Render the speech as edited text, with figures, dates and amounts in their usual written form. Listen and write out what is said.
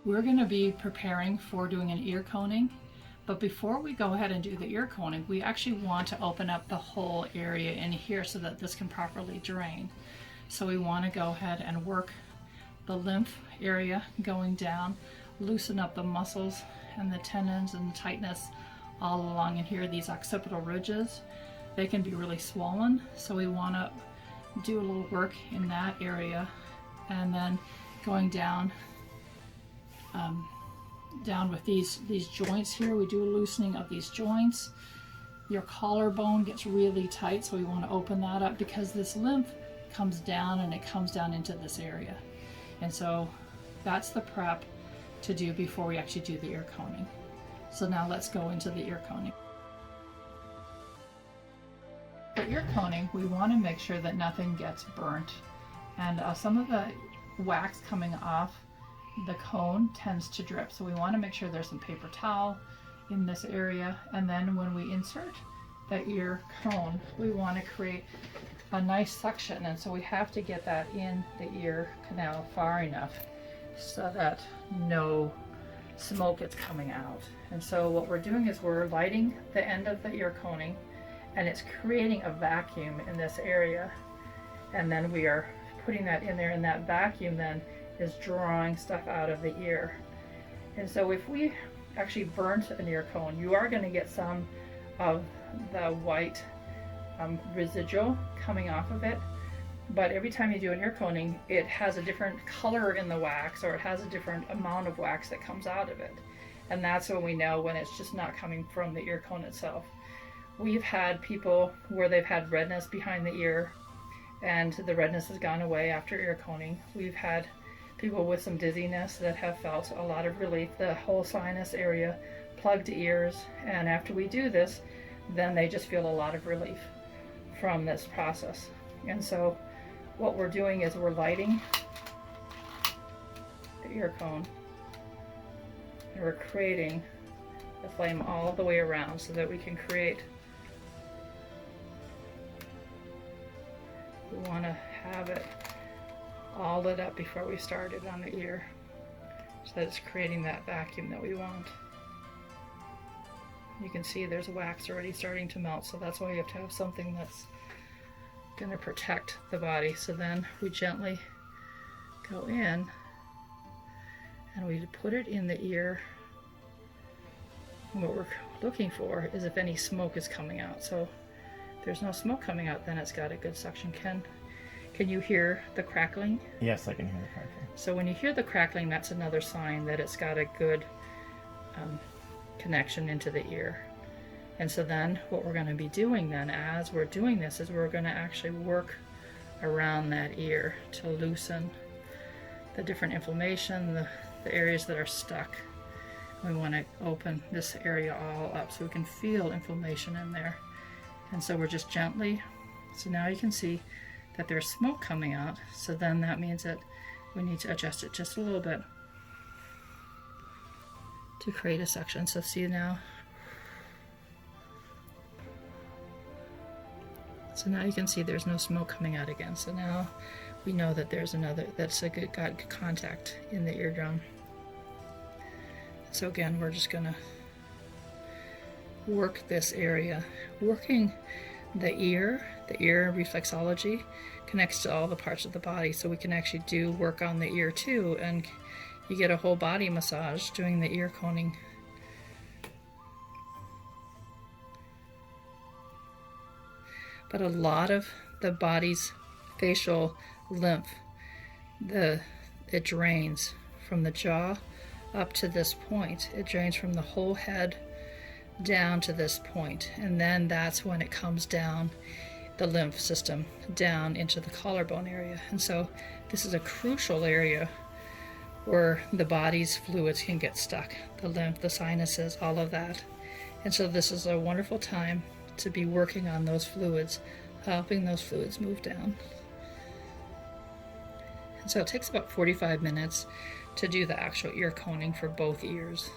We're going to be preparing for doing an ear coning, but before we go ahead and do the ear coning, we actually want to open up the whole area in here so that this can properly drain. So we want to go ahead and work the lymph area going down, loosen up the muscles and the tendons and tightness all along in here. These occipital ridges, they can be really swollen, so we want to do a little work in that area, and then going down down with these joints here. We do a loosening of these joints. Your collarbone gets really tight, so we want to open that up because this lymph comes down and it comes down into this area. And so that's the prep to do before we actually do the ear coning. So now let's go into the ear coning. For ear coning, we want to make sure that nothing gets burnt. And some of the wax coming off the cone tends to drip. So we want to make sure there's some paper towel in this area. And then when we insert the ear cone, we want to create a nice suction. And so we have to get that in the ear canal far enough so that no smoke is coming out. And so what we're doing is we're lighting the end of the ear coning, and it's creating a vacuum in this area. And then we are putting that in there, and that vacuum then is drawing stuff out of the ear. And so if we actually burnt an ear cone, you are going to get some of the white residual coming off of it. But every time you do an ear coning, it has a different color in the wax, or it has a different amount of wax that comes out of it. And that's when we know when it's just not coming from the ear cone itself. We've had people where they've had redness behind the ear, and the redness has gone away after ear coning. We've had people with some dizziness that have felt a lot of relief, the whole sinus area, plugged ears, and after we do this, then they just feel a lot of relief from this process. And so what we're doing is we're lighting the ear cone, and we're creating the flame all the way around so that we can create. We want to have it all lit up before we start it on the ear, so that it's creating that vacuum that we want. You can see there's wax already starting to melt, so that's why you have to have something that's going to protect the body. So then we gently go in and we put it in the ear. And what we're looking for is if any smoke is coming out. So if there's no smoke coming out, then it's got a good suction. Can you hear the crackling? Yes, I can hear the crackling. So when you hear the crackling, that's another sign that it's got a good connection into the ear. And so then what we're going to be doing then as we're doing this is we're going to actually work around that ear to loosen the different inflammation, the areas that are stuck. We want to open this area all up so we can feel inflammation in there. And so we're just gently, so now you can see that there's smoke coming out, so then that means that we need to adjust it just a little bit to create a suction. So see now, so now you can see there's no smoke coming out again. So now we know that there's that's a good contact in the eardrum. So again, we're just gonna work this area, working the ear reflexology connects to all the parts of the body, so we can actually do work on the ear too, and you get a whole body massage doing the ear coning. But a lot of the body's facial lymph, it drains from the jaw up to this point. It drains from the whole head down to this point, and then that's when it comes down the lymph system down into the collarbone area. And so this is a crucial area where the body's fluids can get stuck, the lymph, the sinuses, all of that. And so this is a wonderful time to be working on those fluids, helping those fluids move down. And so it takes about 45 minutes to do the actual ear coning for both ears.